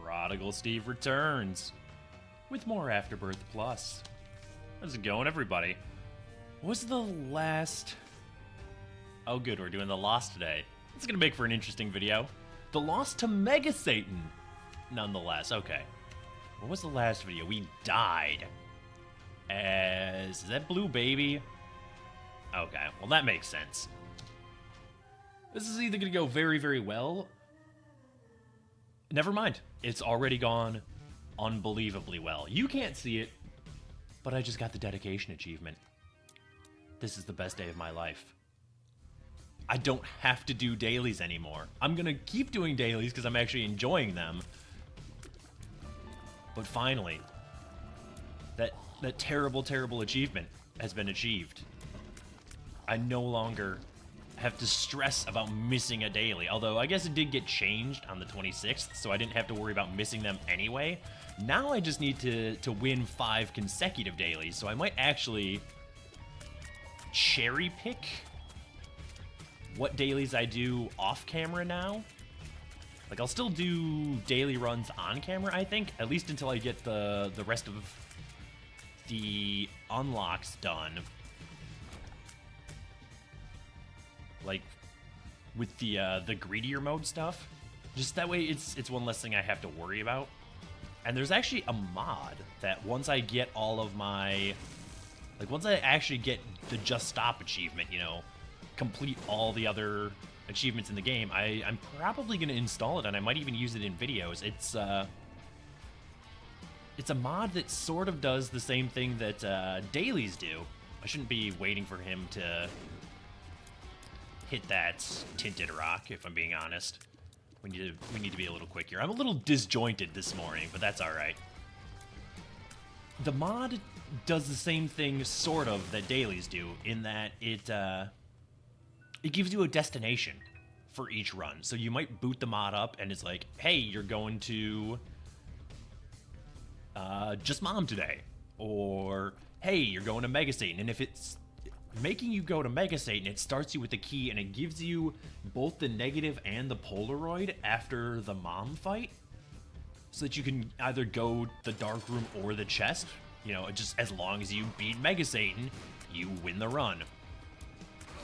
Prodigal Steve returns with more Afterbirth Plus. How's it going, everybody? What was the last... Oh good, we're doing the Lost today. It's gonna make for an interesting video. The Lost to Mega Satan, nonetheless. Okay. What was the last video? We died as... Is that Blue Baby? Okay, well that makes sense. This is either gonna go very, very well. Never mind. It's already gone unbelievably well. You can't see it, but I just got the dedication achievement. This is the best day of my life. I don't have to do dailies anymore. I'm gonna keep doing dailies because I'm actually enjoying them. But finally, that terrible, terrible achievement has been achieved. I no longer have to stress about missing a daily, although I guess it did get changed on the 26th, so I didn't have to worry about missing them anyway. Now I just need to win 5 consecutive dailies, so I might actually cherry pick what dailies I do off camera now. Like, I'll still do daily runs on camera, I think, at least until I get the rest of the unlocks done. Like, with the greedier mode stuff. Just that way it's one less thing I have to worry about. And there's actually a mod that once I get all of my... Like, once I actually get the Just Stop achievement, you know, complete all the other achievements in the game, I'm probably going to install it, and I might even use it in videos. It's a mod that sort of does the same thing that dailies do. I shouldn't be waiting for him to hit that tinted rock, if I'm being honest. We need to be a little quick here. I'm a little disjointed this morning, but that's alright. The mod does the same thing, sort of, that dailies do, in that it gives you a destination for each run. So you might boot the mod up, and it's like, hey, you're going to Just Mom today. Or, hey, you're going to Mega Satan. And if it's making you go to Mega Satan, it starts you with the key, and it gives you both the negative and the Polaroid after the mom fight, so that you can either go the dark room or the chest. You know, just as long as you beat Mega Satan, you win the run.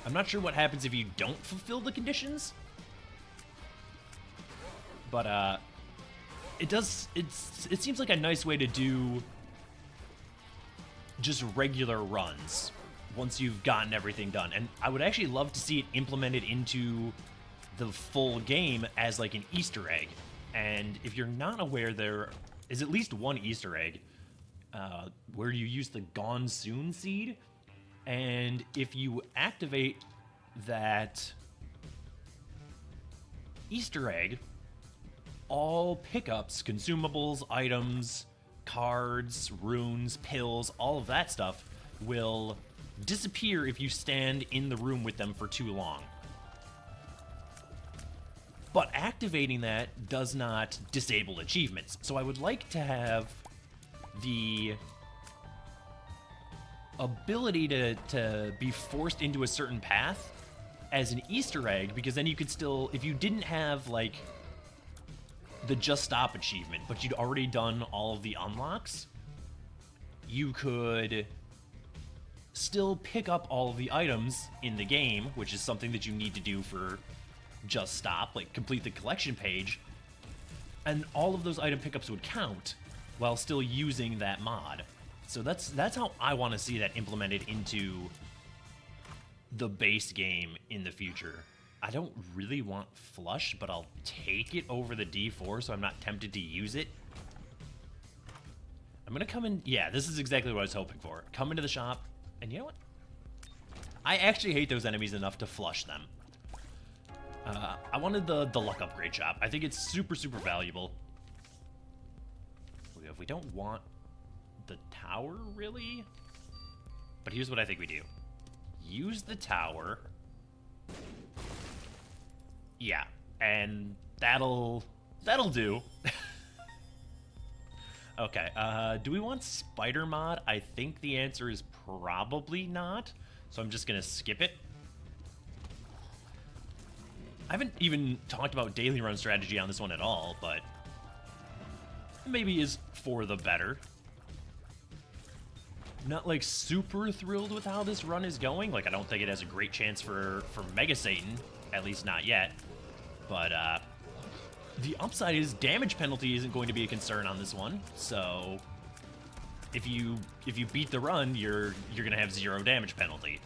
I'm not sure what happens if you don't fulfill the conditions, but it seems like a nice way to do just regular runs once you've gotten everything done. And I would actually love to see it implemented into the full game as like an Easter egg. And if you're not aware, there is at least one Easter egg where you use the Gone Soon seed. And if you activate that Easter egg, all pickups, consumables, items, cards, runes, pills, all of that stuff will disappear if you stand in the room with them for too long. But activating that does not disable achievements. So I would like to have the ability to be forced into a certain path as an Easter egg, because then you could still, if you didn't have like the Just Stop achievement, but you'd already done all of the unlocks, you could still pick up all of the items in the game, which is something that you need to do for Just Stop, like complete the collection page, and all of those item pickups would count while still using that mod. So that's how I want to see that implemented into the base game in the future. I don't really want Flush, but I'll take it over the D4 so I'm not tempted to use it. I'm gonna come in, yeah, this is exactly what I was hoping for. Come into the shop, and you know what? I actually hate those enemies enough to flush them. I wanted the luck upgrade shop. I think it's super, super valuable. If we don't want the tower, really? But here's what I think we do. Use the tower. Yeah, and that'll do. Okay, do we want Spider Mod? I think the answer is probably not, so I'm just gonna skip it. I haven't even talked about daily run strategy on this one at all, but maybe is for the better. Not like super thrilled with how this run is going. Like, I don't think it has a great chance for Mega Satan, at least not yet. But the upside is damage penalty isn't going to be a concern on this one. So if you beat the run, you're gonna have 0 damage penalty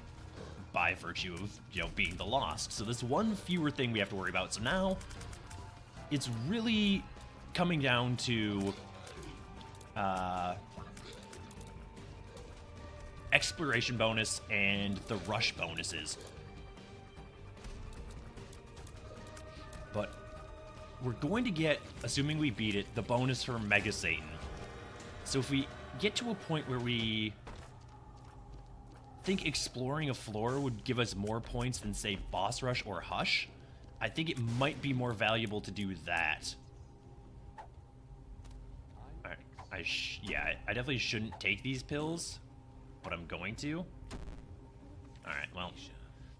by virtue of, you know, being the Lost. So this one fewer thing we have to worry about. So now it's really coming down to exploration bonus and the rush bonuses. But we're going to get, assuming we beat it, the bonus for Mega Satan. So if we get to a point where we think exploring a floor would give us more points than, say, Boss Rush or Hush, I think it might be more valuable to do that. Alright, I definitely shouldn't take these pills, but I'm going to. Alright, well,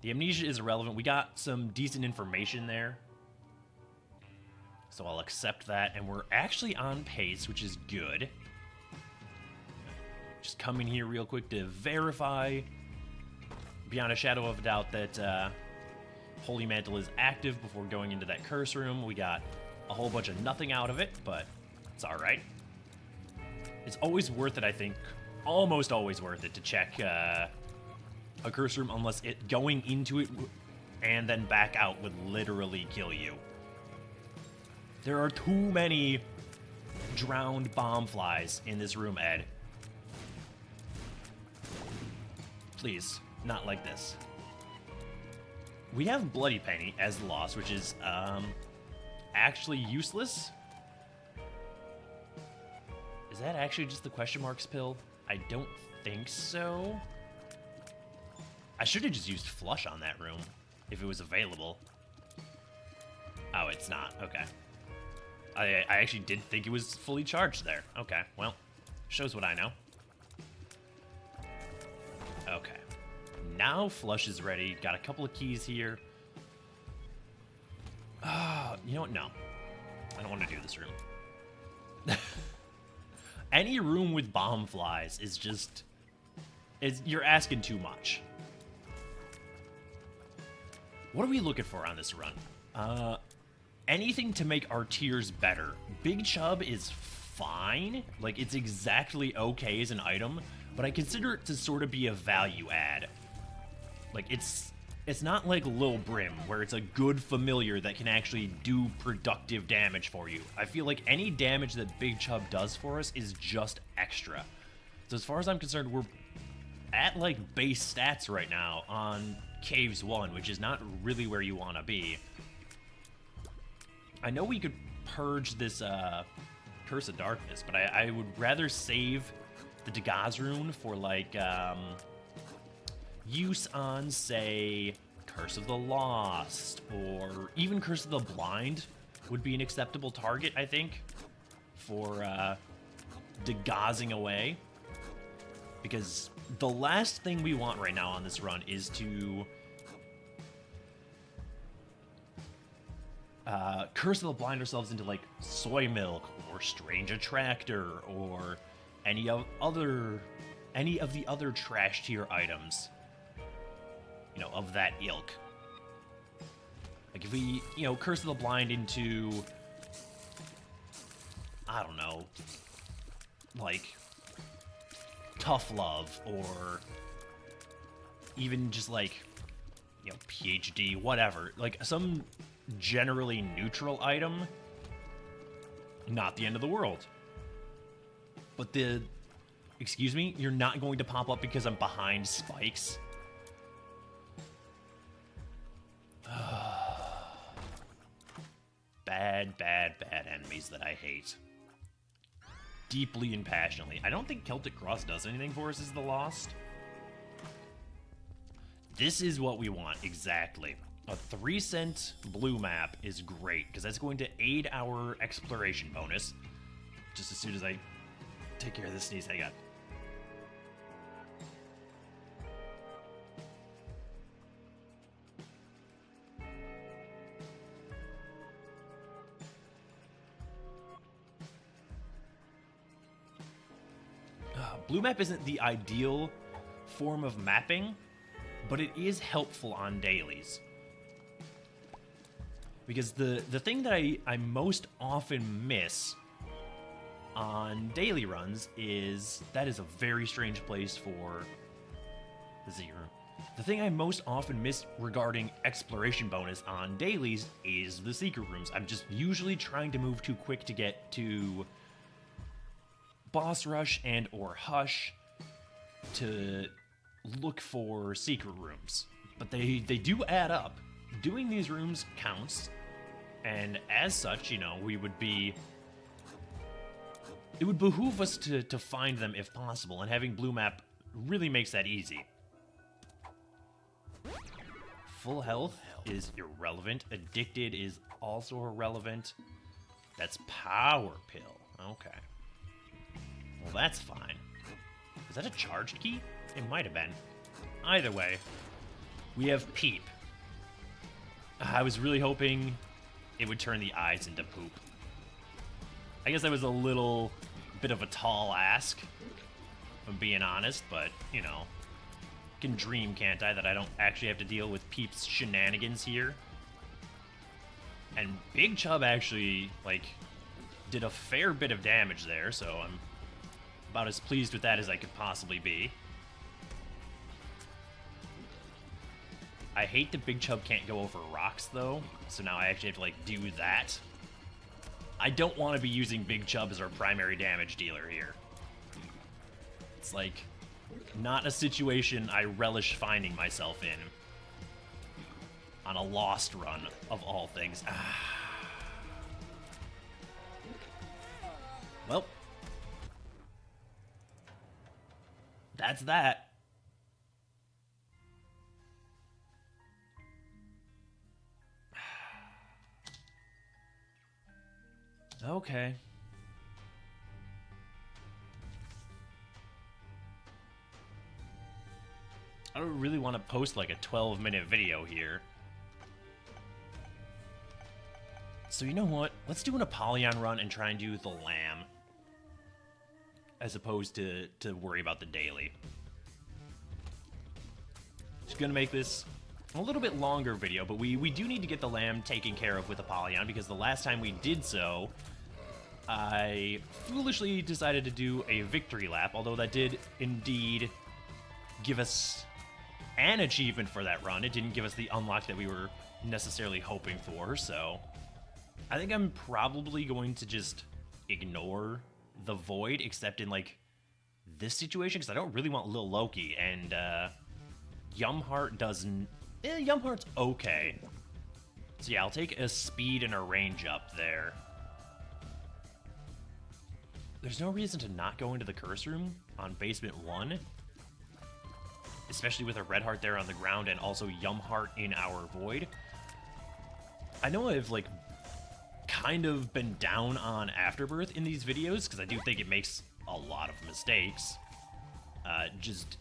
the amnesia is irrelevant. We got some decent information there, so I'll accept that, and we're actually on pace, which is good. Just come in here real quick to verify, beyond a shadow of a doubt, that Holy Mantle is active before going into that curse room. We got a whole bunch of nothing out of it, but it's alright. It's always worth it, I think, almost always worth it to check a curse room, unless it going into it and then back out would literally kill you. There are too many drowned bomb flies in this room, Ed. Please, not like this. We have Bloody Penny as the Lost, which is actually useless. Is that actually just the question marks pill? I don't think so. I should have just used Flush on that room if it was available. Oh, it's not. Okay. I actually did think it was fully charged there. Okay, well, shows what I know. Okay. Now Flush is ready. Got a couple of keys here. You know what? No. I don't want to do this room. Any room with bomb flies is just... you're asking too much. What are we looking for on this run? Anything to make our tiers better. Big Chub is fine. Like, it's exactly okay as an item, but I consider it to sort of be a value add. Like, it's not like Lil Brim, where it's a good familiar that can actually do productive damage for you. I feel like any damage that Big Chub does for us is just extra. So as far as I'm concerned, we're at, like, base stats right now on Caves 1, which is not really where you want to be. I know we could purge this Curse of Darkness, but I would rather save the Dagaz rune for, like, use on, say, Curse of the Lost, or even Curse of the Blind would be an acceptable target, I think, for Dagazing away. Because the last thing we want right now on this run is to Curse of the Blind ourselves into, like, Soy Milk or Strange Attractor or any of the other trash tier items, you know, of that ilk. Like, if we, you know, Curse of the Blind into, I don't know, like, Tough Love, or even just, like, you know, PhD, whatever. Like, some generally neutral item, not the end of the world. But excuse me, you're not going to pop up because I'm behind spikes? Bad enemies that I hate. Deeply and passionately. I don't think Celtic Cross does anything for us as the Lost. This is what we want, exactly. A 3-cent blue map is great, because that's going to aid our exploration bonus. Just as soon as I take care of this sneeze, hang on. Blue map isn't the ideal form of mapping, but it is helpful on dailies. Because the thing that I most often miss on daily runs is that is a very strange place for the zero. The thing I most often miss regarding exploration bonus on dailies is the secret rooms. I'm just usually trying to move too quick to get to boss rush and or hush to look for secret rooms. But they do add up. Doing these rooms counts, and as such, you know, it would behoove us to find them if possible, and having blue map really makes that easy. Full health is irrelevant. Addicted is also irrelevant. That's power pill. Okay. Well, that's fine. Is that a charged key? It might have been. Either way, we have Peep. I was really hoping it would turn the eyes into poop. I guess that was a little bit of a tall ask, if I'm being honest, but, you know, can dream, can't I, that I don't actually have to deal with Peep's shenanigans here. And Big Chub actually, like, did a fair bit of damage there, so I'm about as pleased with that as I could possibly be. I hate that Big Chub can't go over rocks, though, so now I actually have to, like, do that. I don't want to be using Big Chub as our primary damage dealer here. It's, like, not a situation I relish finding myself in. On a Lost run, of all things. Well. That's that. Okay. I don't really want to post like a 12-minute video here. So you know what? Let's do an Apollyon run and try and do the lamb. As opposed to worry about the daily. Just gonna make this a little bit longer video, but we do need to get the lamb taken care of with Apollyon, because the last time we did so, I foolishly decided to do a victory lap, although that did indeed give us an achievement for that run. It didn't give us the unlock that we were necessarily hoping for, so I think I'm probably going to just ignore the void, except in, like, this situation, because I don't really want Lil Loki, and Yumheart doesn't... Yumheart's okay. So yeah, I'll take a speed and a range up there. There's no reason to not go into the curse room on basement 1. Especially with a red heart there on the ground and also Yumheart in our void. I know I've, like, kind of been down on Afterbirth in these videos, because I do think it makes a lot of mistakes. Just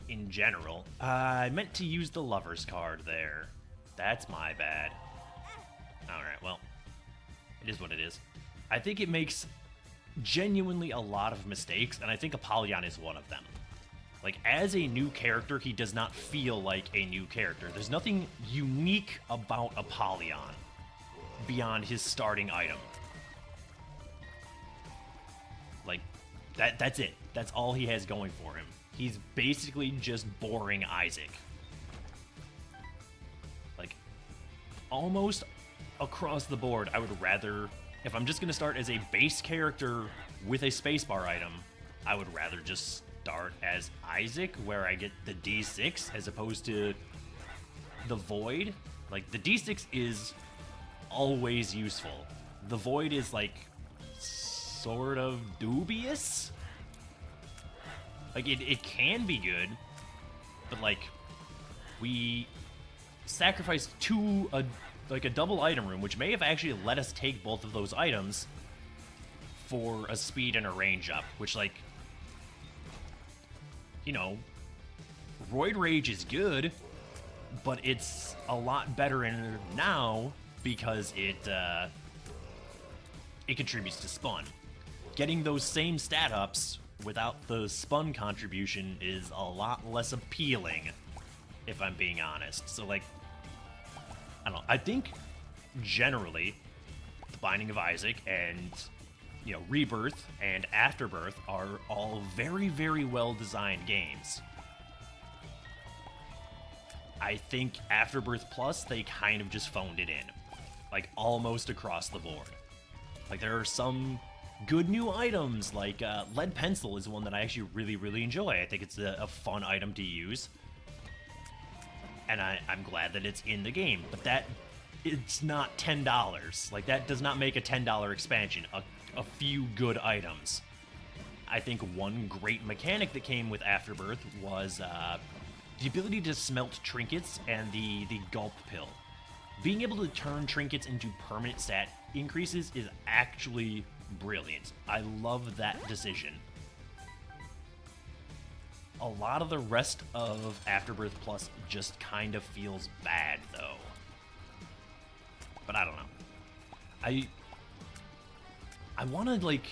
in general. I meant to use the Lover's card there. That's my bad. Alright, well, it is what it is. I think it makes genuinely a lot of mistakes, and I think Apollyon is one of them. Like, as a new character, he does not feel like a new character. There's nothing unique about Apollyon beyond his starting item. Like, that's it. That's all he has going for him. He's basically just boring Isaac. Like, almost across the board, I would rather... If I'm just going to start as a base character with a spacebar item, I would rather just start as Isaac, where I get the D6, as opposed to the Void. Like, the D6 is always useful. The Void is, like, sort of dubious. Like, it can be good, but, like, we sacrificed a double item room, which may have actually let us take both of those items for a speed and a range up, which, like, you know, Roid Rage is good, but it's a lot better in now because it contributes to Spun. Getting those same stat ups without the spun contribution is a lot less appealing, if I'm being honest. So, like, I don't know. I think, generally, The Binding of Isaac and, you know, Rebirth and Afterbirth are all very, very well-designed games. I think Afterbirth Plus, they kind of just phoned it in. Like, almost across the board. Like, there are some good new items, like lead pencil is one that I actually really, really enjoy. I think it's a fun item to use. And I'm glad that it's in the game. But it's not $10. Like, that does not make a $10 expansion. A few good items. I think one great mechanic that came with Afterbirth was the ability to smelt trinkets and the gulp pill. Being able to turn trinkets into permanent stat increases is actually brilliant. I love that decision. A lot of the rest of Afterbirth Plus just kind of feels bad, though. But I don't know. I want to, like,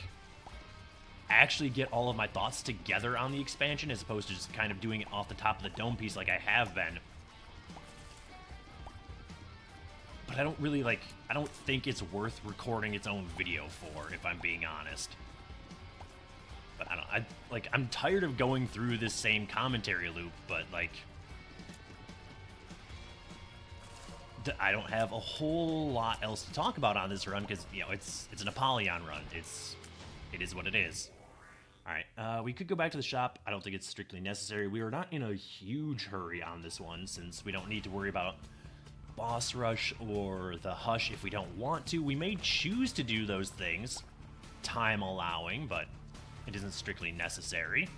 actually get all of my thoughts together on the expansion as opposed to just kind of doing it off the top of the dome piece like I have been. But I don't really, like, I don't think it's worth recording its own video for, if I'm being honest. But I'm tired of going through this same commentary loop, but, like, I don't have a whole lot else to talk about on this run, because, you know, it's an Apollyon run. It is what it is. Alright, we could go back to the shop. I don't think it's strictly necessary. We are not in a huge hurry on this one, since we don't need to worry about boss rush or the hush if we don't want to. We may choose to do those things, time allowing, but it isn't strictly necessary.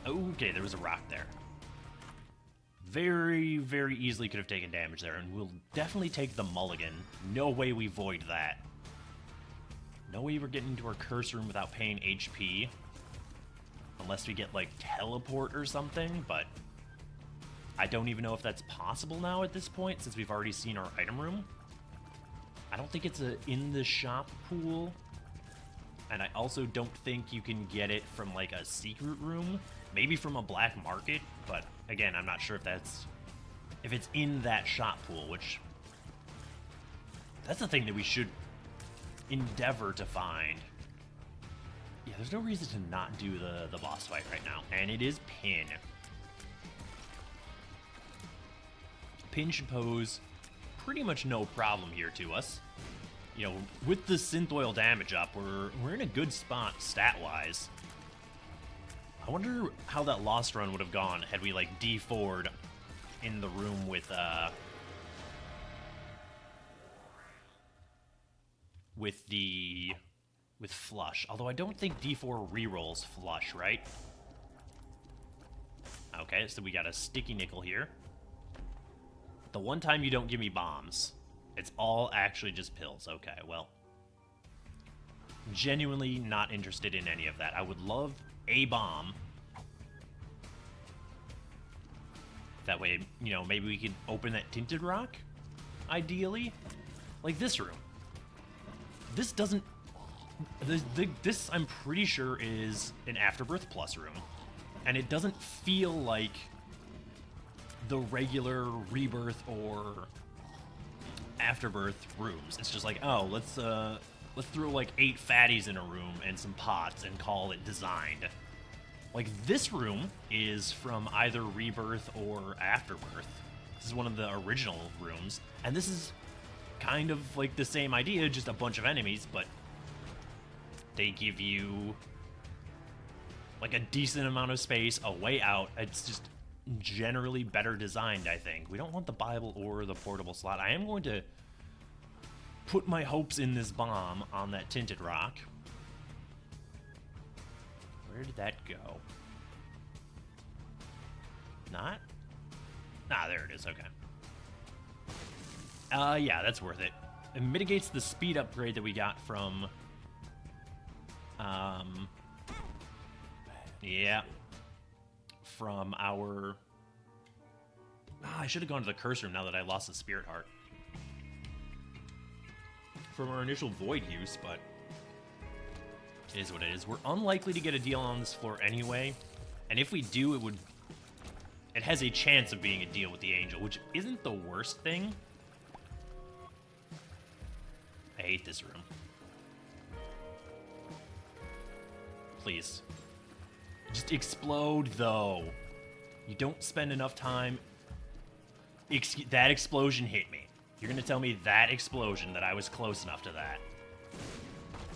Okay, there was a rock there. Very, very easily could have taken damage there, and we'll definitely take the mulligan. No way we void that. No way we're getting into our curse room without paying HP. Unless we get, like, teleport or something, but I don't even know if that's possible now at this point, since we've already seen our item room. I don't think it's in the shop pool, and I also don't think you can get it from, like, a secret room. Maybe from a black market, but again, I'm not sure if it's in that shop pool, which that's the thing that we should endeavor to find. Yeah, there's no reason to not do the boss fight right now, and it is Pin. Pin should pose pretty much no problem here to us. You know, with the synth oil damage up, we're in a good spot stat-wise. I wonder how that lost run would have gone had we, like, D4'd in the room with Flush. Although I don't think D4 rerolls Flush, right? Okay, so we got a sticky nickel here. The one time you don't give me bombs, it's all actually just pills. Okay, well, genuinely not interested in any of that. I would love a bomb. That way, you know, maybe we could open that tinted rock, ideally. Like this room. This doesn't... This, I'm pretty sure, is an Afterbirth Plus room. And it doesn't feel like the regular Rebirth or Afterbirth rooms. It's just like, oh, let's throw like 8 fatties in a room and some pots and call it designed. Like, this room is from either Rebirth or Afterbirth. This is one of the original rooms, and this is kind of like the same idea, just a bunch of enemies, but they give you like a decent amount of space, a way out. It's just generally better designed, I think. We don't want the Bible or the portable slot. I am going to put my hopes in this bomb on that tinted rock. Where did that go? Not? Ah, there it is, okay. Yeah, that's worth it. It mitigates the speed upgrade that we got from... yeah. From our... I should have gone to the curse room now that I lost the spirit heart. from our initial void use, but it is what it is. We're unlikely to get a deal on this floor anyway, and if we do, it has a chance of being a deal with the angel, which isn't the worst thing. I hate this room. Please. Just explode, though. You don't spend enough time... That explosion hit me. You're gonna tell me that explosion, that I was close enough to that.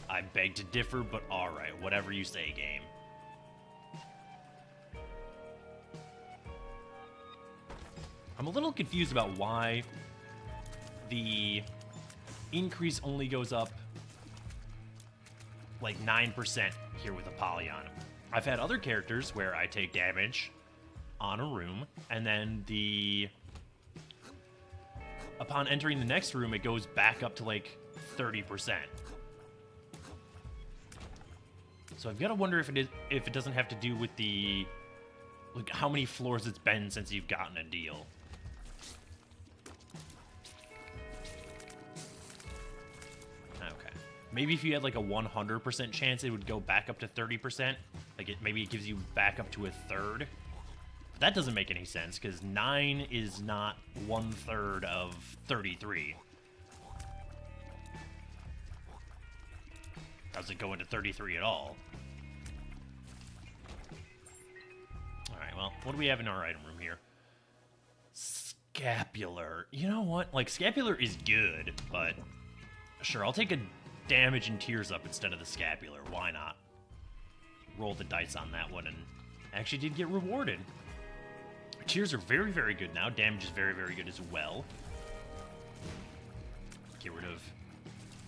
I beg to differ, but alright. Whatever you say, game. I'm a little confused about why the increase only goes up like 9% here with Apollyon. I've had other characters where I take damage on a room, and then upon entering the next room, it goes back up to like 30%. So I've got to wonder if it doesn't have to do with the like how many floors it's been since you've gotten a deal. Okay. Maybe if you had like a 100% chance, it would go back up to 30%. Like maybe it gives you back up to a third. But that doesn't make any sense because 9 is not 1/3 of 33. Doesn't go into 33 at all. Alright, well, what do we have in our item room here? Scapular. You know what? Like, Scapular is good, but... Sure, I'll take a damage and tears up instead of the Scapular. Why not? Roll the dice on that one and actually did get rewarded. Tears are very, very good now. Damage is very, very good as well. Get rid of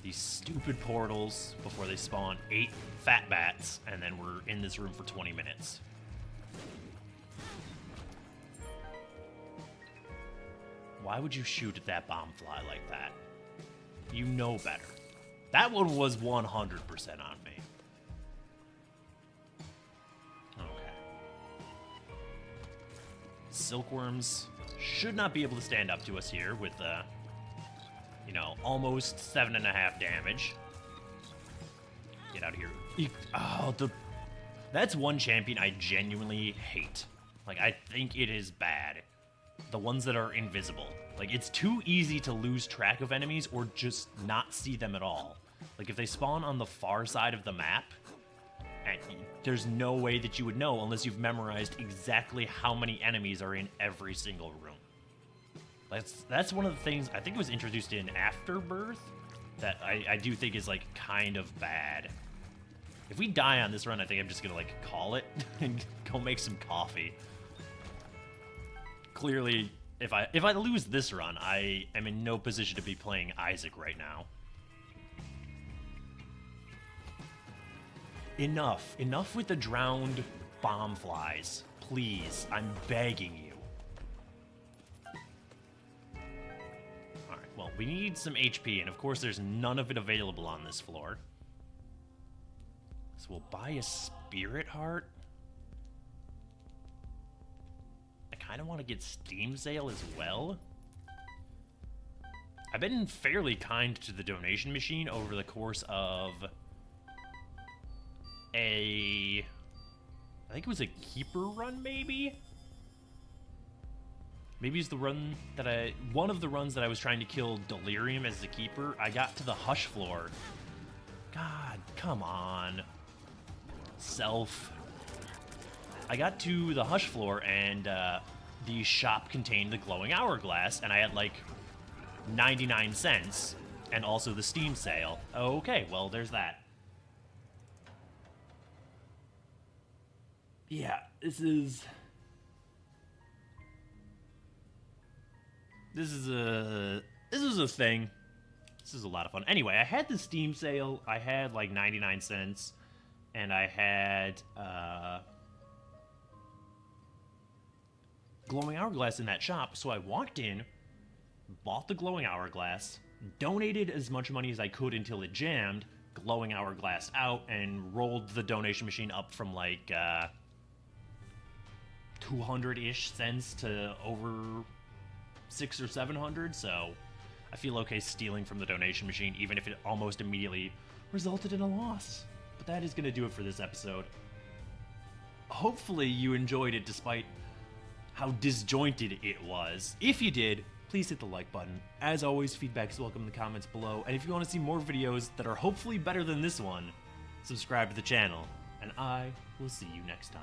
these stupid portals before they spawn 8 fat bats, and then we're in this room for 20 minutes. Why would you shoot at that bomb fly like that? You know better. That one was 100% on me. Okay. Silkworms should not be able to stand up to us here with, you know, almost 7.5 damage. Get out of here. Oh, that's one champion I genuinely hate. Like, I think it is bad. The ones that are invisible. Like, it's too easy to lose track of enemies or just not see them at all. Like, if they spawn on the far side of the map, and there's no way that you would know unless you've memorized exactly how many enemies are in every single room. That's one of the things, I think it was introduced in Afterbirth, that I do think is, like, kind of bad. If we die on this run, I think I'm just gonna, like, call it and go make some coffee. Clearly, if I lose this run, I am in no position to be playing Isaac right now. Enough. Enough with the drowned bomb flies. Please, I'm begging you. Alright, well, we need some HP, and of course there's none of it available on this floor. So we'll buy a Spirit Heart. I kind of want to get Steam Sale as well. I've been fairly kind to the donation machine over the course of I think it was a Keeper run, maybe? Maybe it's the run that one of the runs that I was trying to kill Delirium as the Keeper. I got to the Hush floor. God, come on. I got to the Hush floor, and the shop contained the glowing hourglass, and I had like 99 cents, and also the Steam sale. Okay, well, there's that. Yeah, this is a thing. This is a lot of fun. Anyway, I had the Steam sale. I had like 99 cents, and I had glowing hourglass in that shop. So I walked in, bought the glowing hourglass, donated as much money as I could until it jammed, glowing hourglass out, and rolled the donation machine up from like 200-ish cents to over 600 or 700. So I feel okay stealing from the donation machine, even if it almost immediately resulted in a loss. But that is going to do it for this episode. Hopefully you enjoyed it despite how disjointed it was. If you did, please hit the like button. As always, feedback is welcome in the comments below. And if you want to see more videos that are hopefully better than this one, subscribe to the channel. And I will see you next time.